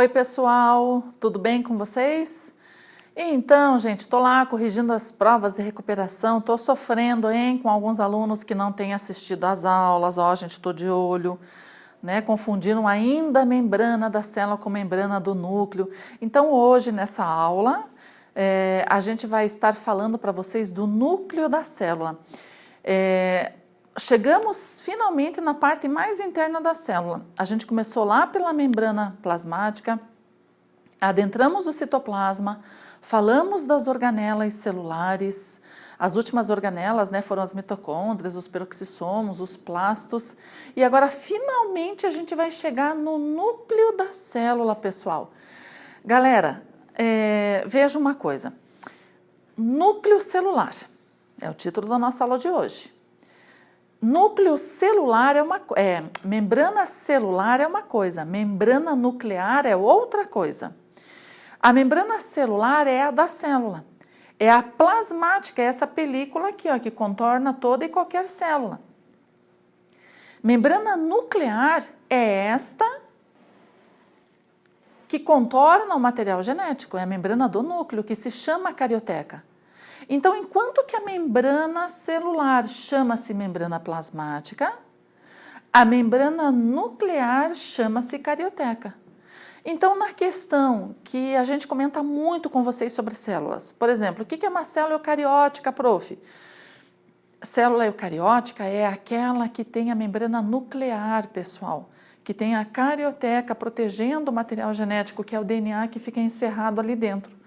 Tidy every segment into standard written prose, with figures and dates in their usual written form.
Oi, pessoal, tudo bem com vocês? Então, gente, estou lá corrigindo as provas de recuperação, estou sofrendo, hein, com alguns alunos que não têm assistido às aulas, ó, gente, estou de olho, né, confundiram ainda a membrana da célula com a membrana do núcleo. Então, hoje, nessa aula, a gente vai estar falando para vocês do núcleo da célula. Chegamos finalmente na parte mais interna da célula. A gente começou lá pela membrana plasmática, adentramos o citoplasma, falamos das organelas celulares. As últimas organelas, né, foram as mitocôndrias, os peroxissomos, os plastos. E agora, finalmente, a gente vai chegar no núcleo da célula, pessoal. Galera, veja uma coisa. Núcleo celular é o título da nossa aula de hoje. Núcleo celular membrana celular é uma coisa, membrana nuclear é outra coisa. A membrana celular é a da célula, é a plasmática, é essa película aqui, ó, que contorna toda e qualquer célula. Membrana nuclear é esta que contorna o material genético, é a membrana do núcleo, que se chama carioteca. Então, enquanto que a membrana celular chama-se membrana plasmática, a membrana nuclear chama-se carioteca. Então, na questão que a gente comenta muito com vocês sobre células, por exemplo, o que é uma célula eucariótica, prof? Célula eucariótica é aquela que tem a membrana nuclear, pessoal, que tem a carioteca protegendo o material genético, que é o DNA que fica encerrado ali dentro.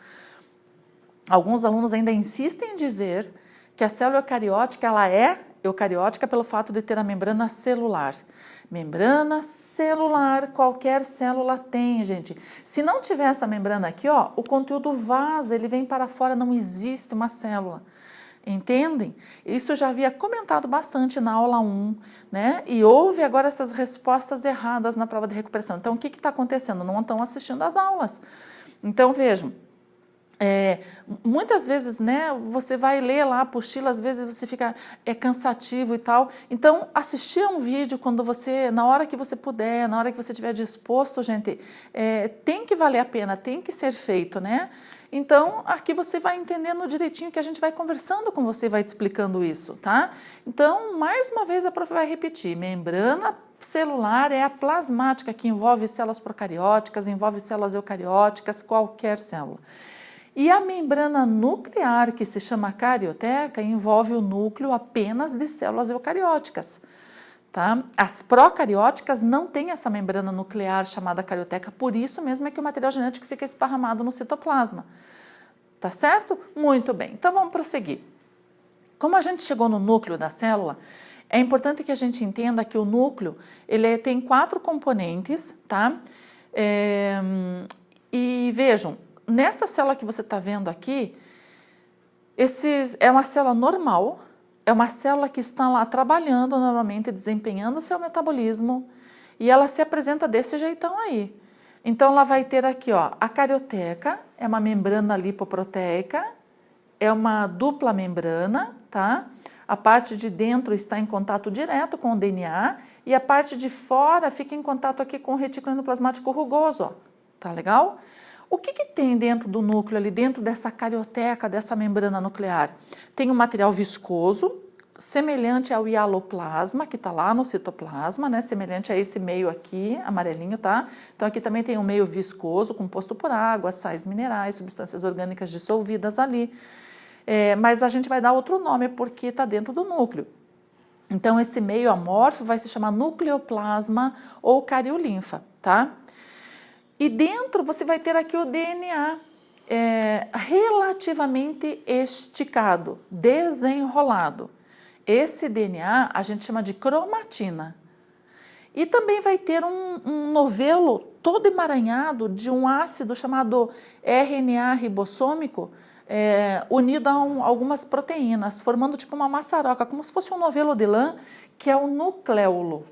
Alguns alunos ainda insistem em dizer que a célula eucariótica ela é eucariótica pelo fato de ter a membrana celular. Membrana celular, qualquer célula tem, gente. Se não tiver essa membrana aqui, ó, o conteúdo vaza, ele vem para fora, não existe uma célula. Entendem? Isso eu já havia comentado bastante na aula 1, né? E houve agora essas respostas erradas na prova de recuperação. Então, o que está acontecendo? Não estão assistindo às aulas. Então, vejam. Muitas vezes, né, você vai ler lá a apostila, às vezes você fica cansativo e tal. Então, assistir a um vídeo quando você, na hora que você puder, na hora que você estiver disposto, gente, tem que valer a pena, tem que ser feito, né? Então, aqui você vai entendendo direitinho que a gente vai conversando com você, vai te explicando isso, tá? Então, mais uma vez a prof vai repetir, membrana celular é a plasmática, que envolve células procarióticas, envolve células eucarióticas, qualquer célula. E a membrana nuclear, que se chama carioteca, envolve o núcleo apenas de células eucarióticas. Tá? As procarióticas não têm essa membrana nuclear chamada carioteca, por isso mesmo é que o material genético fica esparramado no citoplasma. Tá certo? Muito bem, então vamos prosseguir. Como a gente chegou no núcleo da célula, é importante que a gente entenda que o núcleo ele tem 4 componentes, tá? E vejam, nessa célula que você está vendo aqui, é uma célula normal, é uma célula que está lá trabalhando normalmente, desempenhando o seu metabolismo, e ela se apresenta desse jeitão aí. Então, ela vai ter aqui, ó, a carioteca, é uma membrana lipoproteica, é uma dupla membrana, tá? A parte de dentro está em contato direto com o DNA, e a parte de fora fica em contato aqui com o retículo endoplasmático rugoso, ó. Tá legal? O que tem dentro do núcleo, ali dentro dessa carioteca, dessa membrana nuclear? Tem um material viscoso, semelhante ao hialoplasma, que está lá no citoplasma, né? Semelhante a esse meio aqui, amarelinho, tá? Então, aqui também tem um meio viscoso, composto por água, sais minerais, substâncias orgânicas dissolvidas ali. Mas a gente vai dar outro nome, porque está dentro do núcleo. Então, esse meio amorfo vai se chamar nucleoplasma ou cariolinfa, tá? E dentro você vai ter aqui o DNA relativamente esticado, desenrolado. Esse DNA a gente chama de cromatina. E também vai ter um novelo todo emaranhado de um ácido chamado RNA ribossômico unido a algumas proteínas, formando tipo uma maçaroca, como se fosse um novelo de lã, que é o nucleolo.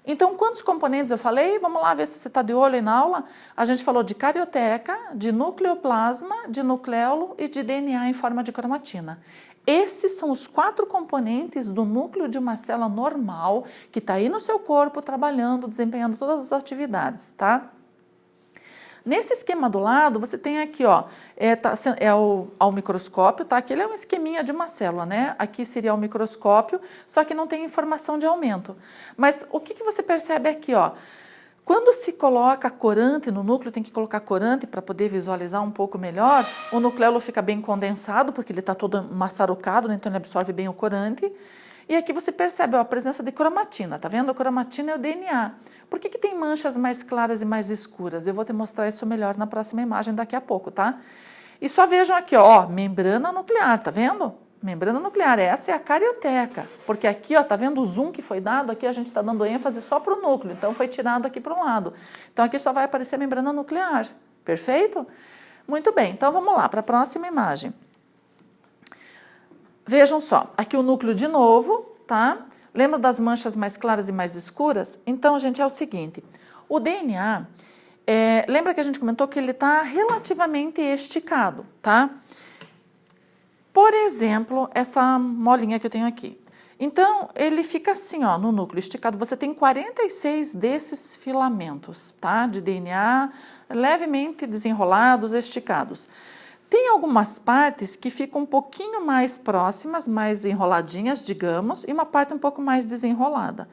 Então, quantos componentes eu falei? Vamos lá ver se você está de olho aí na aula. A gente falou de carioteca, de nucleoplasma, de nucleolo e de DNA em forma de cromatina. Esses são os 4 componentes do núcleo de uma célula normal que está aí no seu corpo trabalhando, desempenhando todas as atividades, tá? Nesse esquema do lado, você tem aqui, ó, ao microscópio, tá? Aquele é um esqueminha de uma célula, né? Aqui seria o microscópio, só que não tem informação de aumento. Mas o que você percebe aqui, ó? Quando se coloca corante no núcleo, tem que colocar corante para poder visualizar um pouco melhor, o nucleolo fica bem condensado, porque ele está todo maçarucado, né? Então ele absorve bem o corante. E aqui você percebe, ó, a presença de cromatina, tá vendo? A cromatina é o DNA. Por que tem manchas mais claras e mais escuras? Eu vou te mostrar isso melhor na próxima imagem daqui a pouco, tá? E só vejam aqui, ó, membrana nuclear, tá vendo? Membrana nuclear, essa é a carioteca, porque aqui, ó, tá vendo o zoom que foi dado? Aqui a gente está dando ênfase só para o núcleo, então foi tirado aqui para um lado. Então aqui só vai aparecer a membrana nuclear, perfeito? Muito bem, então vamos lá para a próxima imagem. Vejam só, aqui o núcleo de novo, tá? Lembra das manchas mais claras e mais escuras? Então, gente, é o seguinte, o DNA, lembra que a gente comentou que ele está relativamente esticado, tá? Por exemplo, essa molinha que eu tenho aqui. Então, ele fica assim, ó, no núcleo esticado. Você tem 46 desses filamentos, tá? De DNA levemente desenrolados, esticados. Tem algumas partes que ficam um pouquinho mais próximas, mais enroladinhas, digamos, e uma parte um pouco mais desenrolada.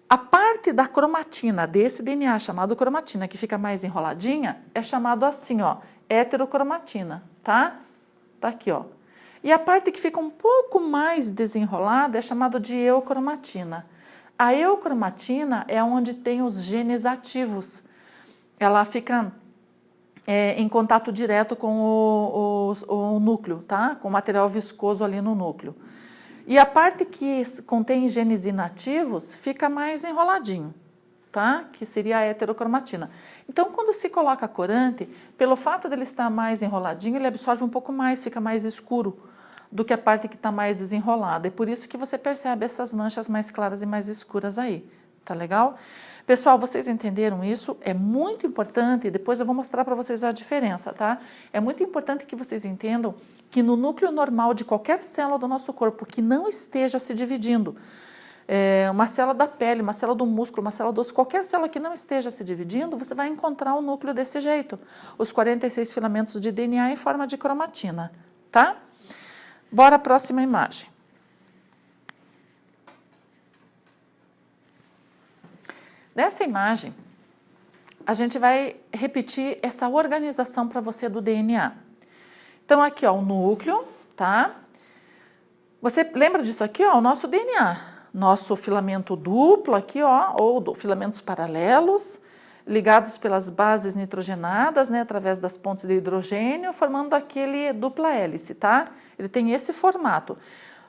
A parte da cromatina, desse DNA chamado cromatina, que fica mais enroladinha, é chamado assim, ó, heterocromatina, tá? Tá aqui, ó. E a parte que fica um pouco mais desenrolada é chamada de eucromatina. A eucromatina é onde tem os genes ativos. Ela fica em contato direto com o núcleo, tá? Com o material viscoso ali no núcleo. E a parte que contém genes inativos fica mais enroladinho, tá? Que seria a heterocromatina. Então, quando se coloca corante, pelo fato dele estar mais enroladinho, ele absorve um pouco mais, fica mais escuro do que a parte que está mais desenrolada. É por isso que você percebe essas manchas mais claras e mais escuras aí, tá legal? Pessoal, vocês entenderam isso? É muito importante, depois eu vou mostrar para vocês a diferença, tá? É muito importante que vocês entendam que no núcleo normal de qualquer célula do nosso corpo que não esteja se dividindo, uma célula da pele, uma célula do músculo, uma célula do osso, qualquer célula que não esteja se dividindo, você vai encontrar o núcleo desse jeito, os 46 filamentos de DNA em forma de cromatina, tá? Bora à próxima imagem. Nessa imagem, a gente vai repetir essa organização para você do DNA. Então, aqui, ó, o núcleo, tá? Você lembra disso aqui, ó, o nosso DNA. Nosso filamento duplo aqui, ó, ou filamentos paralelos, ligados pelas bases nitrogenadas, né, através das pontes de hidrogênio, formando aquele dupla hélice, tá? Ele tem esse formato.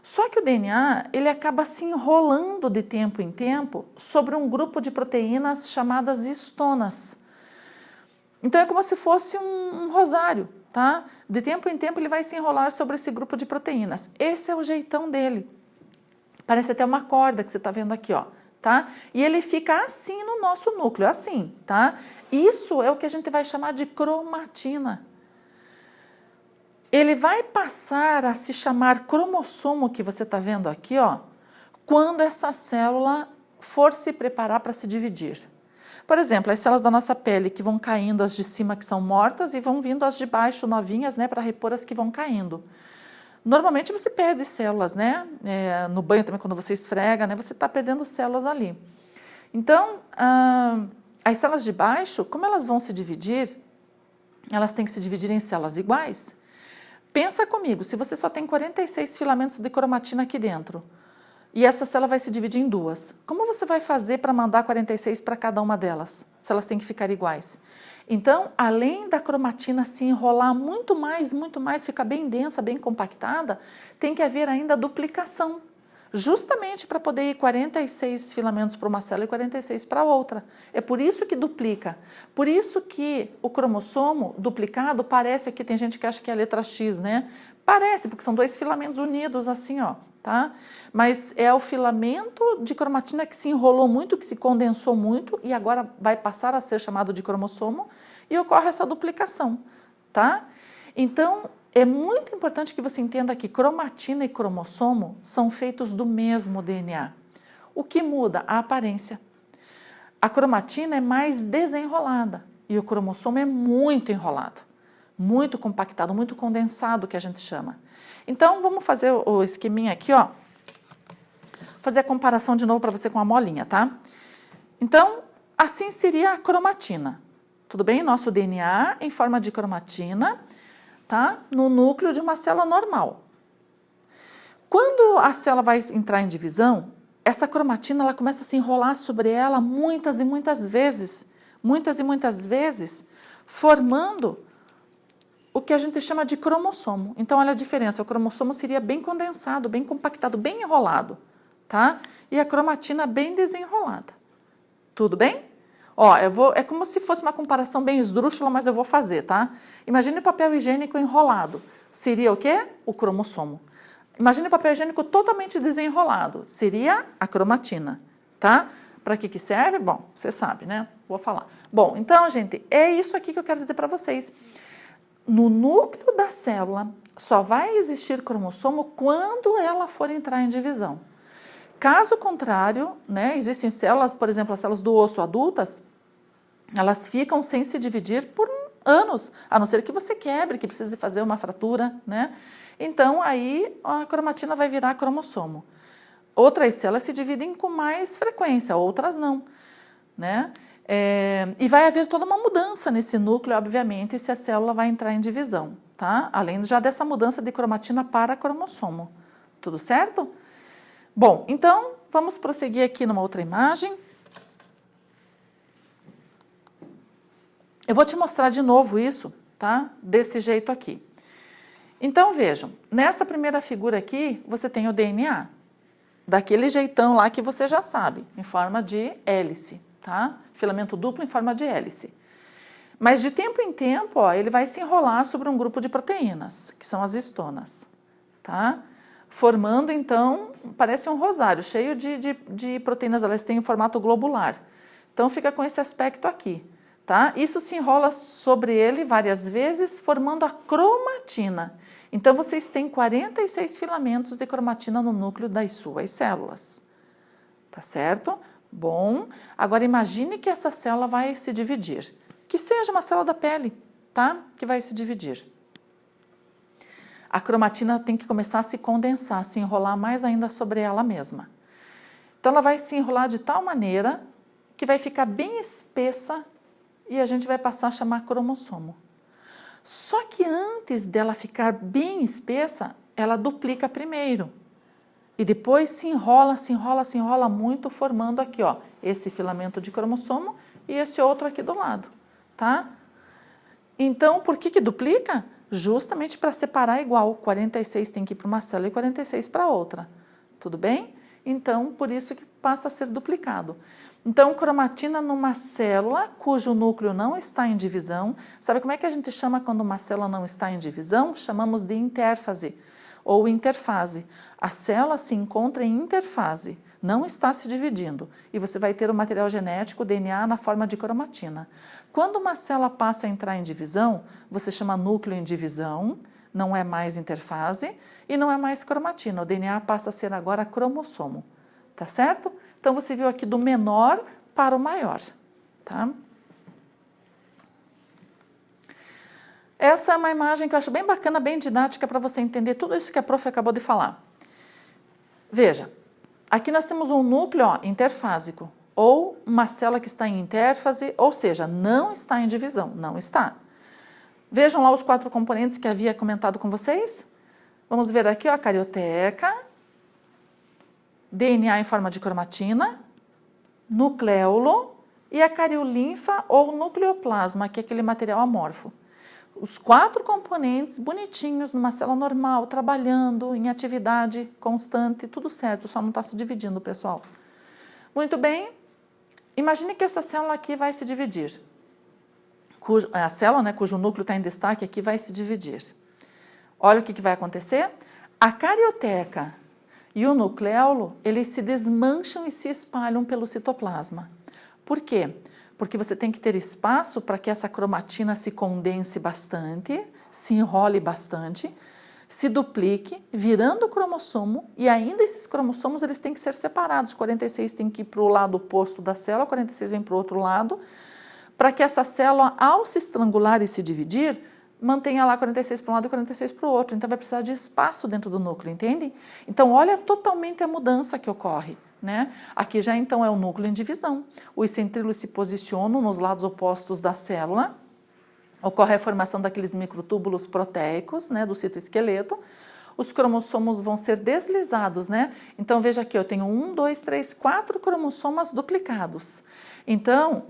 Só que o DNA, ele acaba se enrolando de tempo em tempo sobre um grupo de proteínas chamadas histonas. Então, é como se fosse um rosário, tá? De tempo em tempo, ele vai se enrolar sobre esse grupo de proteínas. Esse é o jeitão dele. Parece até uma corda que você está vendo aqui, ó, tá? E ele fica assim no nosso núcleo, assim, tá? Isso é o que a gente vai chamar de cromatina. Ele vai passar a se chamar cromossomo, que você está vendo aqui, ó, quando essa célula for se preparar para se dividir. Por exemplo, as células da nossa pele que vão caindo, as de cima que são mortas, e vão vindo as de baixo novinhas, né, para repor as que vão caindo. Normalmente você perde células, né? No banho também, quando você esfrega, né, você está perdendo células ali. Então, as células de baixo, como elas vão se dividir, elas têm que se dividir em células iguais. Pensa comigo, se você só tem 46 filamentos de cromatina aqui dentro, e essa célula vai se dividir em duas, como você vai fazer para mandar 46 para cada uma delas, se elas têm que ficar iguais? Então, além da cromatina se enrolar muito mais, ficar bem densa, bem compactada, tem que haver ainda a duplicação, justamente para poder ir 46 filamentos para uma célula e 46 para outra. É por isso que duplica. Por isso que o cromossomo duplicado parece que tem gente que acha que é a letra X, né? Parece, porque são dois filamentos unidos assim, ó, tá? Mas é o filamento de cromatina que se enrolou muito, que se condensou muito e agora vai passar a ser chamado de cromossomo e ocorre essa duplicação, tá? Então, é muito importante que você entenda que cromatina e cromossomo são feitos do mesmo DNA. O que muda? A aparência. A cromatina é mais desenrolada, e o cromossomo é muito enrolado, muito compactado, muito condensado, que a gente chama. Então, vamos fazer o esqueminha aqui, ó. Fazer a comparação de novo para você com a molinha, tá? Então, assim seria a cromatina. Tudo bem? Nosso DNA em forma de cromatina, tá? No núcleo de uma célula normal. Quando a célula vai entrar em divisão, essa cromatina ela começa a se enrolar sobre ela muitas e muitas vezes, formando o que a gente chama de cromossomo. Então, olha a diferença, o cromossomo seria bem condensado, bem compactado, bem enrolado, tá? E a cromatina bem desenrolada. Tudo bem? Ó, é como se fosse uma comparação bem esdrúxula, mas eu vou fazer, tá? Imagine o papel higiênico enrolado. Seria o quê? O cromossomo. Imagine o papel higiênico totalmente desenrolado. Seria a cromatina, tá? Para que serve? Bom, você sabe, né? Vou falar. Bom, então, gente, é isso aqui que eu quero dizer para vocês. No núcleo da célula, só vai existir cromossomo quando ela for entrar em divisão. Caso contrário, né, existem células, por exemplo, as células do osso adultas, elas ficam sem se dividir por anos, a não ser que você quebre, que precise fazer uma fratura, né? Então, aí a cromatina vai virar cromossomo. Outras células se dividem com mais frequência, outras não, né? E vai haver toda uma mudança nesse núcleo, obviamente, se a célula vai entrar em divisão, tá? Além já dessa mudança de cromatina para cromossomo. Tudo certo? Bom, então, vamos prosseguir aqui numa outra imagem. Eu vou te mostrar de novo isso, tá? Desse jeito aqui. Então, vejam, nessa primeira figura aqui, você tem o DNA, daquele jeitão lá que você já sabe, em forma de hélice, tá? Filamento duplo em forma de hélice. Mas de tempo em tempo, ó, ele vai se enrolar sobre um grupo de proteínas, que são as histonas, tá? Formando, então, parece um rosário, cheio de proteínas, elas têm um formato globular. Então, fica com esse aspecto aqui, tá? Isso se enrola sobre ele várias vezes, formando a cromatina. Então, vocês têm 46 filamentos de cromatina no núcleo das suas células, tá certo? Bom, agora imagine que essa célula vai se dividir, que seja uma célula da pele, tá? Que vai se dividir. A cromatina tem que começar a se condensar, se enrolar mais ainda sobre ela mesma. Então, ela vai se enrolar de tal maneira que vai ficar bem espessa e a gente vai passar a chamar cromossomo. Só que antes dela ficar bem espessa, ela duplica primeiro. E depois se enrola muito, formando aqui, ó, esse filamento de cromossomo e esse outro aqui do lado, tá? Então, por que duplica? Justamente para separar igual, 46 tem que ir para uma célula e 46 para outra, tudo bem? Então, por isso que passa a ser duplicado. Então, cromatina numa célula cujo núcleo não está em divisão. Sabe como é que a gente chama quando uma célula não está em divisão? Chamamos de intérfase ou interfase. A célula se encontra em interfase, não está se dividindo. E você vai ter o material genético, o DNA, na forma de cromatina. Quando uma célula passa a entrar em divisão, você chama núcleo em divisão, não é mais interfase e não é mais cromatina. O DNA passa a ser agora cromossomo, tá certo? Então, você viu aqui do menor para o maior, tá? Essa é uma imagem que eu acho bem bacana, bem didática para você entender tudo isso que a prof acabou de falar. Veja, aqui nós temos um núcleo interfásico, ou uma célula que está em intérfase, ou seja, não está em divisão, não está. Vejam lá os 4 componentes que havia comentado com vocês. Vamos ver aqui, ó, a carioteca, DNA em forma de cromatina, nucleolo e a cariolinfa ou nucleoplasma, que é aquele material amorfo. Os 4 componentes bonitinhos numa célula normal, trabalhando em atividade constante, tudo certo, só não está se dividindo, pessoal. Muito bem, imagine que essa célula aqui vai se dividir. A célula, né, cujo núcleo está em destaque aqui, vai se dividir. Olha o que vai acontecer. A carioteca e o nucleolo, eles se desmancham e se espalham pelo citoplasma. Por quê? Porque você tem que ter espaço para que essa cromatina se condense bastante, se enrole bastante, se duplique, virando cromossomo, e ainda esses cromossomos eles têm que ser separados. 46 tem que ir para o lado oposto da célula, 46 vem para o outro lado, para que essa célula, ao se estrangular e se dividir, mantenha lá 46 para um lado e 46 para o outro. Então, vai precisar de espaço dentro do núcleo, entende? Então, olha totalmente a mudança que ocorre, né? Aqui já, então, é o núcleo em divisão. Os centríolos se posicionam nos lados opostos da célula, ocorre a formação daqueles microtúbulos proteicos, né, do citoesqueleto. Os cromossomos vão ser deslizados, né? Então, veja aqui, eu tenho 1, 2, 3, 4 cromossomas duplicados. Então,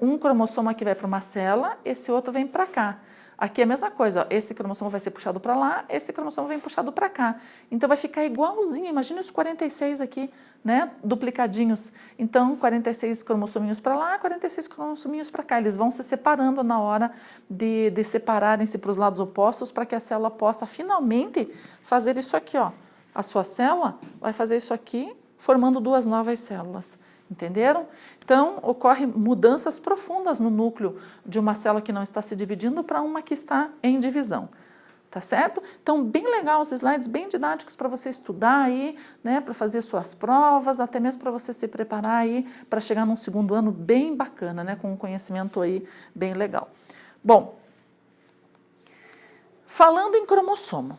um cromossomo aqui vai para uma célula, esse outro vem para cá. Aqui é a mesma coisa, ó, esse cromossomo vai ser puxado para lá, esse cromossomo vem puxado para cá. Então, vai ficar igualzinho, imagina os 46 aqui, né, duplicadinhos. Então, 46 cromossominhos para lá, 46 cromossominhos para cá. Eles vão se separando na hora de separarem-se para os lados opostos para que a célula possa finalmente fazer isso aqui, ó. A sua célula vai fazer isso aqui, formando duas novas células. Entenderam? Então, ocorrem mudanças profundas no núcleo de uma célula que não está se dividindo para uma que está em divisão. Tá certo? Então, bem legal os slides, bem didáticos para você estudar aí, né, para fazer suas provas, até mesmo para você se preparar aí para chegar num segundo ano bem bacana, né, com um conhecimento aí bem legal. Bom, falando em cromossomo,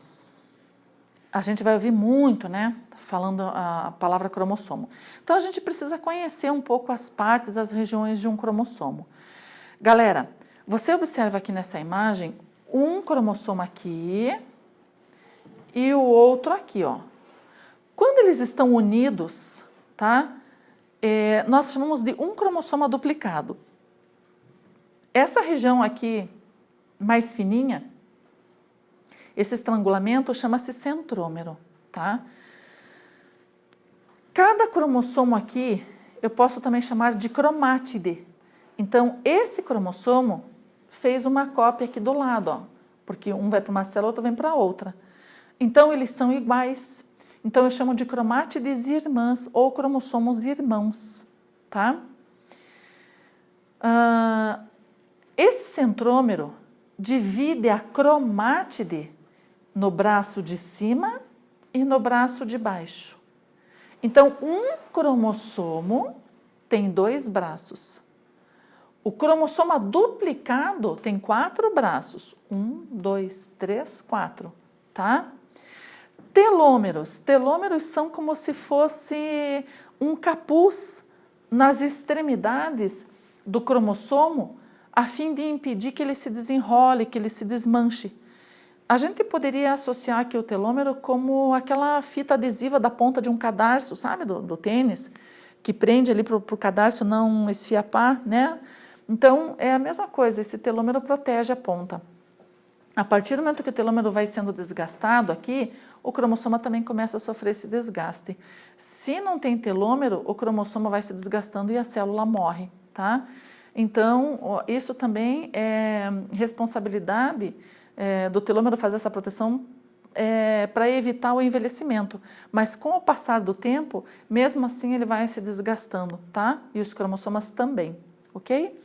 a gente vai ouvir muito, né, falando a palavra cromossomo. Então, a gente precisa conhecer um pouco as partes, as regiões de um cromossomo. Galera, você observa aqui nessa imagem um cromossomo aqui e o outro aqui, ó. Quando eles estão unidos, tá? Nós chamamos de um cromossoma duplicado. Essa região aqui, mais fininha, esse estrangulamento chama-se centrômero, tá? Cada cromossomo aqui, eu posso também chamar de cromátide. Então, esse cromossomo fez uma cópia aqui do lado, ó, porque um vai para uma célula, outro vem para outra. Então, eles são iguais. Então, eu chamo de cromátides irmãs ou cromossomos irmãos, tá? Esse centrômero divide a cromátide no braço de cima e no braço de baixo. Então, um cromossomo tem 2 braços. O cromossoma duplicado tem 4 braços. 1, 2, 3, 4, tá? Telômeros. Telômeros são como se fosse um capuz nas extremidades do cromossomo, a fim de impedir que ele se desenrole, que ele se desmanche. A gente poderia associar aqui o telômero como aquela fita adesiva da ponta de um cadarço, sabe, do tênis, que prende ali para o cadarço não esfiapar, né? Então, é a mesma coisa, esse telômero protege a ponta. A partir do momento que o telômero vai sendo desgastado aqui, o cromossoma também começa a sofrer esse desgaste. Se não tem telômero, o cromossoma vai se desgastando e a célula morre, tá? Então, isso também é responsabilidade do telômero fazer essa proteção para evitar o envelhecimento. Mas com o passar do tempo, mesmo assim ele vai se desgastando, tá? E os cromossomas também, ok?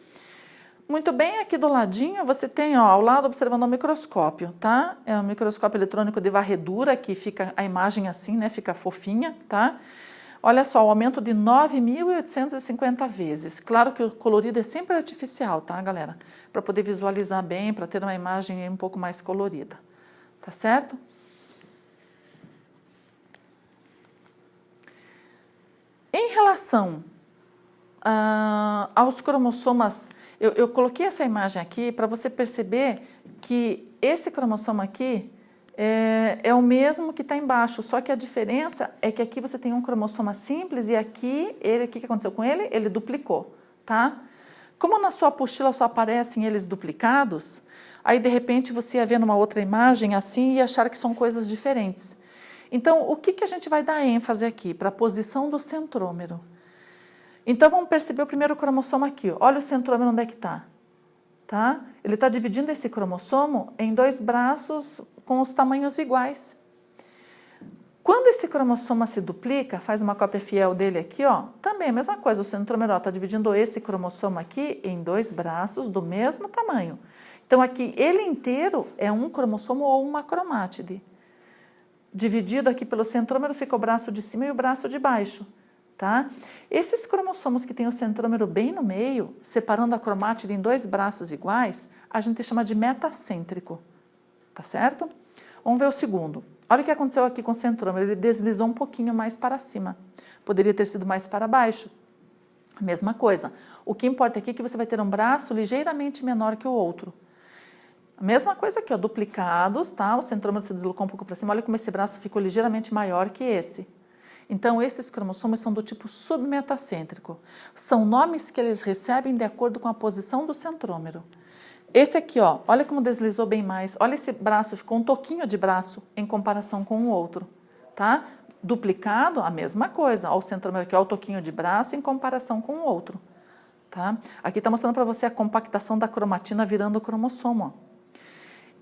Muito bem, aqui do ladinho você tem, ó, ao lado observando o microscópio, tá? É um microscópio eletrônico de varredura que fica a imagem assim, né? Fica fofinha, tá? Olha só, o aumento de 9.850 vezes. Claro que o colorido é sempre artificial, tá, galera? Para poder visualizar bem, para ter uma imagem um pouco mais colorida, tá certo? Em relação aos cromossomas, eu coloquei essa imagem aqui para você perceber que esse cromossomo aqui é o mesmo que está embaixo, só que a diferença é que aqui você tem um cromossoma simples e aqui, o que aconteceu com ele? Ele duplicou, tá? Como na sua apostila só aparecem eles duplicados, aí de repente você ia ver numa outra imagem assim e achar que são coisas diferentes. Então, o que a gente vai dar ênfase aqui? Para a posição do centrômero. Então, vamos perceber o primeiro cromossomo aqui. Ó. Olha o centrômero onde é que está. Tá? Ele está dividindo esse cromossomo em 2 braços com os tamanhos iguais. Quando esse cromossoma se duplica, faz uma cópia fiel dele aqui, ó, também é a mesma coisa. O centrômero está dividindo esse cromossomo aqui em 2 braços do mesmo tamanho. Então, aqui, ele inteiro é um cromossomo ou uma cromátide. Dividido aqui pelo centrômero, fica o braço de cima e o braço de baixo. tá? Esses cromossomos que têm o centrômero bem no meio, separando a cromátide em 2 braços iguais, a gente chama de metacêntrico, tá certo? Vamos ver o segundo. Olha o que aconteceu aqui com o centrômero, ele deslizou um pouquinho mais para cima. Poderia ter sido mais para baixo. A mesma coisa. O que importa aqui é que você vai ter um braço ligeiramente menor que o outro. A mesma coisa aqui, ó, duplicados, tá? O centrômero se deslocou um pouco para cima. Olha como esse braço ficou ligeiramente maior que esse. Então, esses cromossomos são do tipo submetacêntrico. São nomes que eles recebem de acordo com a posição do centrômero. Esse aqui, ó, olha como deslizou bem mais. Olha esse braço, ficou um toquinho de braço em comparação com o outro, tá? Duplicado, a mesma coisa. Ó, o centrômero aqui, ó, o toquinho de braço em comparação com o outro, tá? Aqui está mostrando para você a compactação da cromatina virando o cromossomo, ó.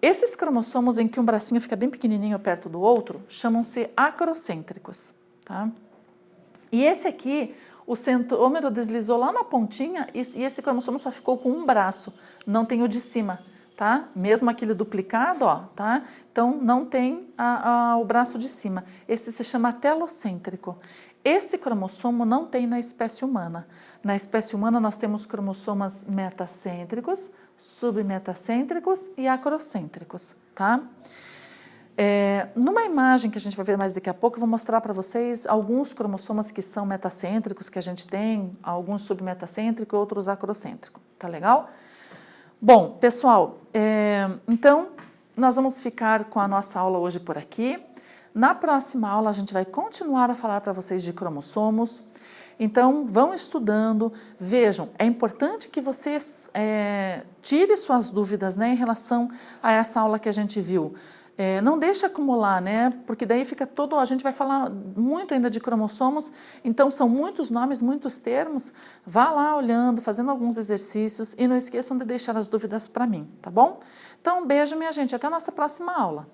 Esses cromossomos em que um bracinho fica bem pequenininho perto do outro, chamam-se acrocêntricos, tá? E esse aqui, o centrômero deslizou lá na pontinha e esse cromossomo só ficou com um braço, não tem o de cima, tá? Mesmo aquele duplicado, ó, tá? Então, não tem o braço de cima. Esse se chama telocêntrico. Esse cromossomo não tem na espécie humana. Na espécie humana, nós temos cromossomas metacêntricos, submetacêntricos e acrocêntricos, tá? Numa imagem que a gente vai ver mais daqui a pouco, eu vou mostrar para vocês alguns cromossomas que são metacêntricos que a gente tem, alguns submetacêntricos e outros acrocêntricos, tá legal? Bom, pessoal, então nós vamos ficar com a nossa aula hoje por aqui. Na próxima aula a gente vai continuar a falar para vocês de cromossomos. Então, vão estudando, vejam, é importante que vocês tirem suas dúvidas, né, em relação a essa aula que a gente viu. Não deixe acumular, né, porque daí fica a gente vai falar muito ainda de cromossomos, então são muitos nomes, muitos termos. Vá lá olhando, fazendo alguns exercícios e não esqueçam de deixar as dúvidas para mim, tá bom? Então, um beijo, minha gente, até a nossa próxima aula.